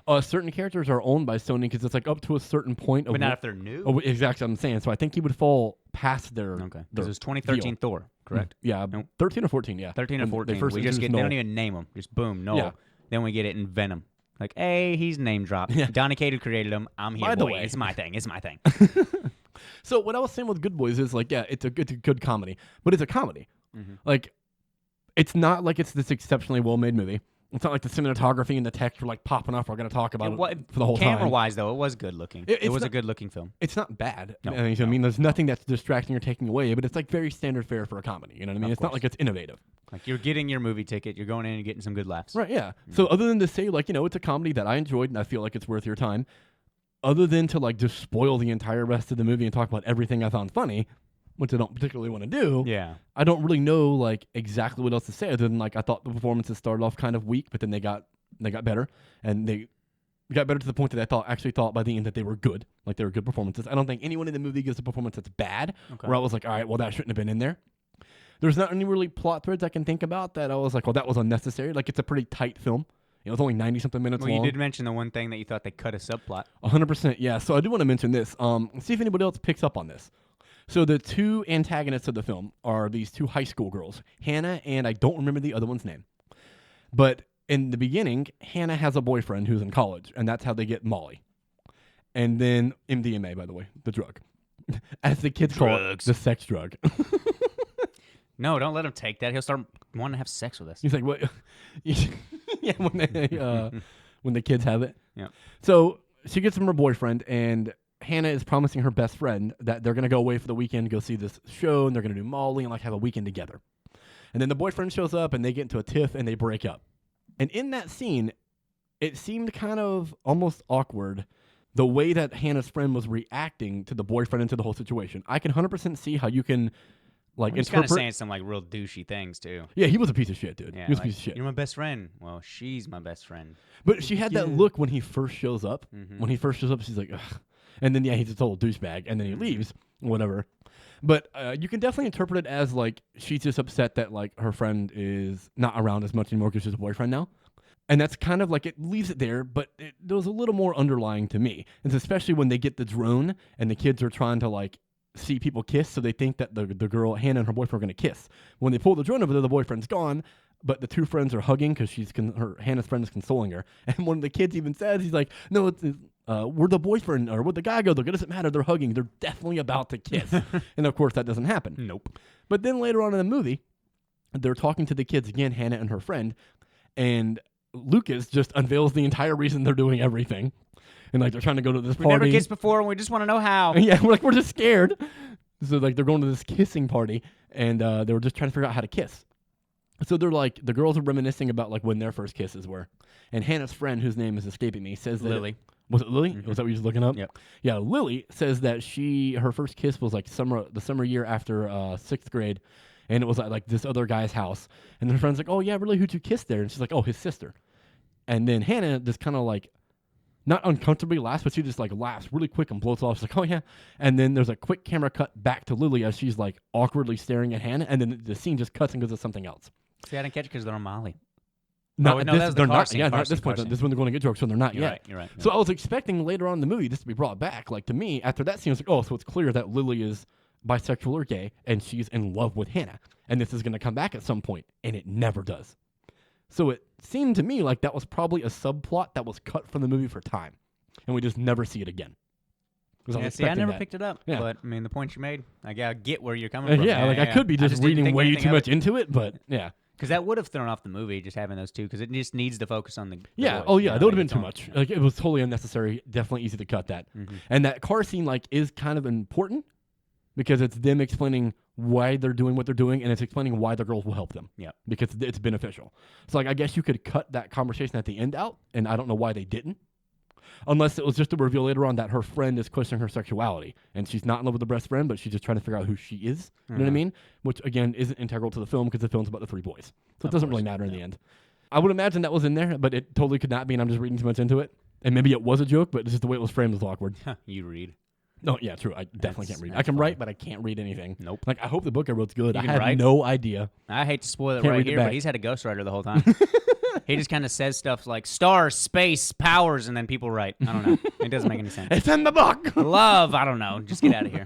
not? Certain characters are owned by Sony because it's like up to a certain point. But not if they're new. Oh, exactly what I'm saying. So I think he would fall past their. Okay, their because it was 2013 deal. Thor, correct? Yeah, Nope. 13 or 14. Yeah, 13 or When 14. They first We just introduced get. They don't Null. even name them. Just boom, no. Yeah. Then we get it in Venom. Like, hey, he's name dropped. Yeah. Donny Cates created him. I'm here, By the boy. way. It's my thing. It's my thing. So what I was saying with Good Boys is like, yeah, it's a good comedy, but it's a comedy. Mm-hmm. Like, it's not like it's this exceptionally well-made movie. It's not like the cinematography and the text were like popping off. We're going to talk about it for the whole time. Camera-wise, though, it was good looking. It It's was a not- good-looking film. It's not bad. No, I mean, there's nothing that's distracting or taking away, but it's like very standard fare for a comedy. You know what I mean? Of It's not course. like it's innovative. Like, you're getting your movie ticket. You're going in and getting some good laughs. Right, yeah. So other than to say, like, it's a comedy that I enjoyed and I feel like it's worth your time, other than to, like, just spoil the entire rest of the movie and talk about everything I found funny, which I don't particularly want to do, Yeah. I don't really know, like, exactly what else to say other than, like, I thought the performances started off kind of weak, but then they got better, and they got better to the point that I actually thought by the end that they were good. Like, they were good performances. I don't think anyone in the movie gives a performance that's bad, Okay. where I was like, all right, well, that shouldn't have been in there. There's not any really plot threads I can think about that I was like, well, that was unnecessary. Like, it's a pretty tight film. It's only 90-something minutes Well, long. you did mention the one thing that you thought they cut a subplot. 100%, yeah. So I do want to mention this. See if anybody else picks up on this. So the two antagonists of the film are these two high school girls, Hannah and I don't remember the other one's name. But in the beginning, Hannah has a boyfriend who's in college, and that's how they get Molly. And then MDMA, by the way, the drug. As the kids call it, Drugs. the sex drug. No, don't let him take that. He'll start wanting to have sex with us. He's like, what? Yeah, when the kids have it. Yeah. So she gets from her boyfriend, and Hannah is promising her best friend that they're going to go away for the weekend, go see this show, and they're going to do Molly and like have a weekend together. And then the boyfriend shows up, and they get into a tiff, and they break up. And in that scene, it seemed kind of almost awkward the way that Hannah's friend was reacting to the boyfriend and to the whole situation. I can 100% see how you can like He's kind of interpret. saying some like real douchey things too. Yeah, he was a piece of shit, dude. Yeah, he was like, a piece of shit. You're my best friend. Well, she's my best friend. But she had that look when he first shows up. Mhm. When he first shows up, she's like, ugh. And then, yeah, he's a total douchebag. And then he leaves, whatever. But you can definitely interpret it as, like, she's just upset that, like, her friend is not around as much anymore because she's a boyfriend now. And that's kind of like, it leaves it there, but there was a little more underlying to me. And especially when they get the drone and the kids are trying to, like, see people kiss, so they think that the girl, Hannah, and her boyfriend are going to kiss. When they pull the drone over there, the boyfriend's gone, but the two friends are hugging because Hannah's friend is consoling her. And one of the kids even says, he's like, no, where'd the boyfriend or where'd the guy go? Look, it doesn't matter. They're hugging. They're definitely about to kiss. And of course, that doesn't happen. Nope. But then later on in the movie, they're talking to the kids again, Hannah and her friend, and Lucas just unveils the entire reason they're doing everything. And like they're trying to go to this We've party. never kissed before, and we just want to know how. And yeah, we're just scared. So like they're going to this kissing party, and they were just trying to figure out how to kiss. So they're like, the girls are reminiscing about like when their first kisses were. And Hannah's friend, whose name is escaping me, says that Lily. Was it Lily? Mm-hmm. Was that what you was looking up? Yep. Yeah, Lily says that her first kiss was like the summer year after 6th grade, and it was at like this other guy's house. And her friend's like, "Oh yeah, really? Who'd you kiss there?" And she's like, "Oh, his sister." And then Hannah just kind of like, not uncomfortably laughs, but she just like laughs really quick and blows off. She's like, "Oh yeah." And then there's a quick camera cut back to Lily as she's like awkwardly staring at Hannah, and then the scene just cuts and goes to something else. See, I didn't catch it because they're on Molly. No, that was the they're car not. scene, Yeah, car not at this scene, point. car scene. This is when they're going to get drunk, so they're not You're yet. right. You're right. So I was expecting later on in the movie this to be brought back. Like to me, after that scene, I was like, oh, so it's clear that Lily is bisexual or gay, and she's in love with Hannah, and this is going to come back at some point, and it never does. So it seemed to me like that was probably a subplot that was cut from the movie for time, and we just never see it again. Yeah, see, I never that. picked it up. Yeah. But I mean, the point you made, I get where you're coming from. I could be I just didn't reading think way anything too of much it. into it, but yeah. Because that would have thrown off the movie, just having those two, because it just needs to focus on the Yeah. boys, Oh, you yeah. know, That would have like, been too much. Like it was totally unnecessary. Definitely easy to cut that. Mhm. And that car scene, like, is kind of important because it's them explaining why they're doing what they're doing, and it's explaining why the girls will help them. Yeah. Because it's beneficial. So, like, I guess you could cut that conversation at the end out, and I don't know why they didn't. Unless it was just a reveal later on that her friend is questioning her sexuality, and she's not in love with her best friend, but she's just trying to figure out who she is. You know what I mean? Which, again, isn't integral to the film because the film's about the three boys. So it doesn't really matter in the end. I would imagine that was in there, but it totally could not be, and I'm just reading too much into it. And maybe it was a joke, but just the way it was framed was awkward. You read. No, yeah, true. I definitely can't read. I that's can fine. write, but I can't read anything. Nope. Like, I hope the book I wrote's good. You I can have write? no idea. I hate to spoil it Can't right read it here, back. but he's had a ghostwriter the whole time. He just kind of says stuff like stars, space, powers, and then people write. I don't know. It doesn't make any sense. It's in the book. Love, I don't know. Just get out of here.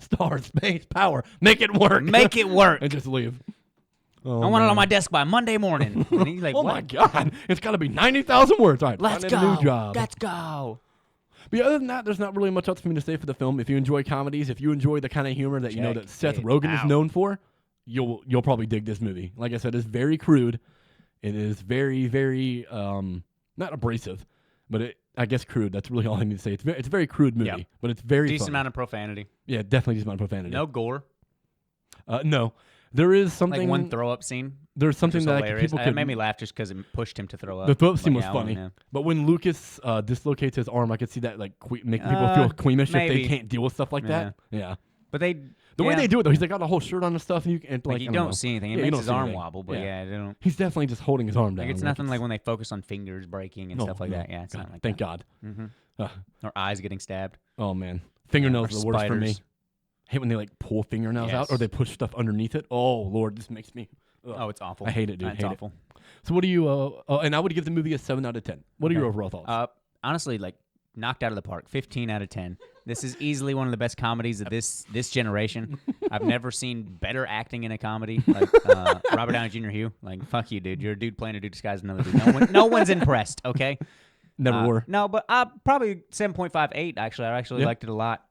Star, space, power. Make it work. Make it work. And just leave. Oh, I want it man. on my desk by Monday morning. And he's like, Oh, what? my God. It's got to be 90,000 words. All right, Let's find go. a new job. Let's go. But other than that, there's not really much else for me to say for the film. If you enjoy comedies, if you enjoy the kind of humor that you know Check that Seth it Rogen is out. known for, you'll probably dig this movie. Like I said, it's very crude. It is very, very not abrasive, but I guess crude. That's really all I need to say. It's a very crude movie, Yep. but it's very Decent funny. amount of profanity. Yeah, definitely decent amount of profanity. No gore. No. There is something. Like one throw up scene. There's Which something was that hilarious. people It could. made me laugh just because it pushed him to throw up. The throw up scene But was yeah, I funny, wouldn't know. but when Lucas dislocates his arm, I could see that like making people feel squeamish if maybe. they can't deal with stuff like that. Yeah. But they The way they do it, though, he's like got a whole shirt on and stuff, and like I you don't don't know. see anything. It Yeah, you makes don't his see arm anything. wobble, but yeah, they don't. He's definitely just holding his arm down. Like it's nothing like when they focus on fingers breaking and No, stuff like no. that. Yeah, it's God, not like thank that. God. Or eyes getting stabbed. Oh man, fingernails Or are the worst for me. spiders. Hate when they like pull fingernails out or Yes. they push stuff underneath it. Oh Lord, this makes me. Ugh. Oh, it's awful. I hate it, dude. It's Hate it. awful. So what do you? And I would give the movie a 7 out of 10. What are your Okay. overall thoughts? Honestly, like knocked out of the park. 15 out of 10. This is easily one of the best comedies of this generation. I've never seen better acting in a comedy. Like Robert Downey Jr. Hugh. Like fuck you, dude. You're a dude playing a dude disguised as another dude. No one's impressed. Okay. Never were. No, but probably 7.58. Actually, I actually liked it a lot.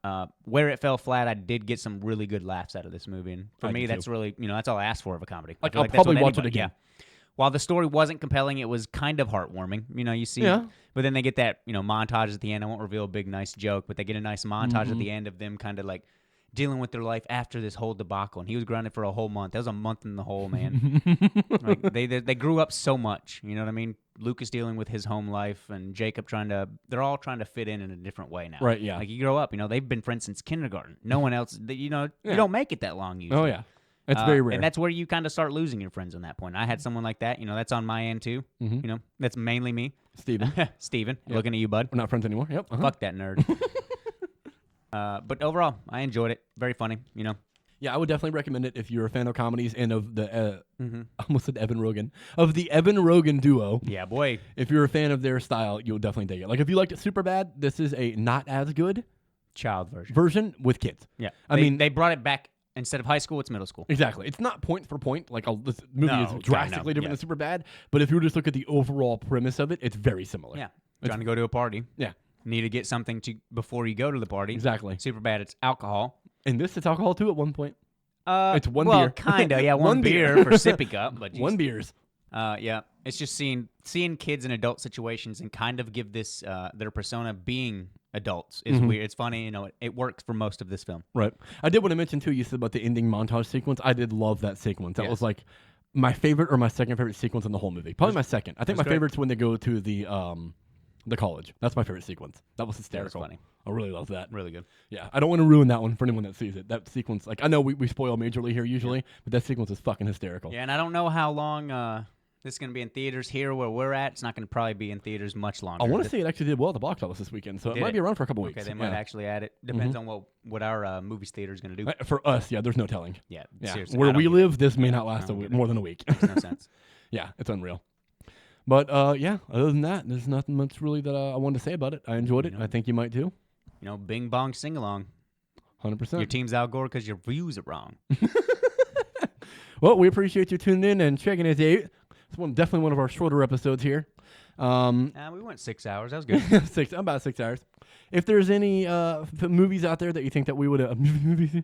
Where it fell flat, I did get some really good laughs out of this movie, and for I me, did that's too. really that's all I asked for of a comedy. I Like, feel I'll that's probably what watch it anybody- again. Yeah. While the story wasn't compelling, it was kind of heartwarming. You see, Yeah. but then they get that montage at the end. I won't reveal a big nice joke, but they get a nice montage Mm-hmm. at the end of them kind of like dealing with their life after this whole debacle. And he was grounded for a whole month. That was a month in the hole, man. Like they grew up so much. You know what I mean? Lucas dealing with his home life and Jacob they're all trying to fit in a different way now. Right, yeah. Like you grow up, they've been friends since kindergarten. No one else, you don't make it that long usually. Oh yeah, it's very rare. And that's where you kind of start losing your friends on that point. I had someone like that. That's on my end too. Mm-hmm. That's mainly me. Steven. Steven, looking at you, bud. We're not friends anymore. Yep. uh-huh. Fuck that nerd. But overall, I enjoyed it. Very funny, Yeah, I would definitely recommend it if you're a fan of comedies and of the Mm-hmm. I almost said Evan Rogan, of the Evan Rogan duo. Yeah, boy. If you're a fan of their style, you'll definitely dig it. Like if you liked it super bad, this is a not as good Child version. version with kids. Yeah. I mean, they brought it back. Instead of high school, it's middle school. exactly. It's not point for point. Like this movie No, is God, drastically no. different Yeah. than super bad. But if you were just look at the overall premise of it, it's very similar. Yeah. Trying to go to a party. Yeah. Need to get something before you go to the party. Exactly. Super bad. It's alcohol. And this is alcohol too at one point. It's one well, beer. Kinda, yeah. One beer for sippy cup, but one beers. Yeah. It's just seeing kids in adult situations and kind of give this their persona being adults is weird. It's funny, you know. It works for most of this film. Right. I did want to mention too. You said about the ending montage sequence. I did love that sequence. That Yes. was like my favorite or my second favorite sequence in the whole movie. Probably my second. I think my great. favorite's when they go to the college. That's my favorite sequence. That was hysterical. funny. I really love that. Really good. Yeah, I don't want to ruin that one for anyone that sees it. That sequence, like, I know we spoil majorly here usually, but that sequence is fucking hysterical. Yeah, and I don't know how long this is going to be in theaters here where we're at. It's not going to probably be in theaters much longer. I want to say it actually did well at the box office this weekend, so it Did might it? be around for a couple weeks. Okay, they might actually add it. Depends on what our movies theater is going to do. For us, yeah, there's no telling. Yeah, Yeah, seriously. where I don't we get it. live, this may not last I don't get it. more than a week. Makes no sense. Yeah, it's unreal. But yeah, other than that, there's nothing much really that I wanted to say about it. I enjoyed it. I think you might too. You know, Bing Bong sing along. 100%. Your team's Al Gore because your views are wrong. Well, we appreciate you tuning in and checking it out. It's definitely one of our shorter episodes here. We went 6 hours. That was good. About 6 hours. If there's any movies out there that you think that we would that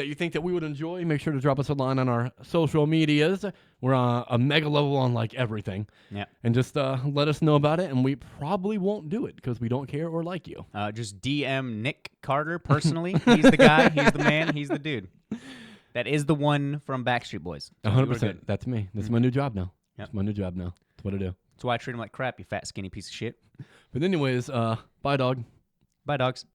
you think that we would enjoy, make sure to drop us a line on our social medias. We're on a mega level on like everything. Yeah. And just let us know about it, and we probably won't do it because we don't care or like you. Just DM Nick Carter personally. He's the guy. He's the man. He's the dude. That is the one from Backstreet Boys. So 100%. That's me. This is my new job now. Yep. It's my new job now. That's what I do. That's why I treat him like crap, you fat, skinny piece of shit. But anyways, bye, dog. Bye, dogs.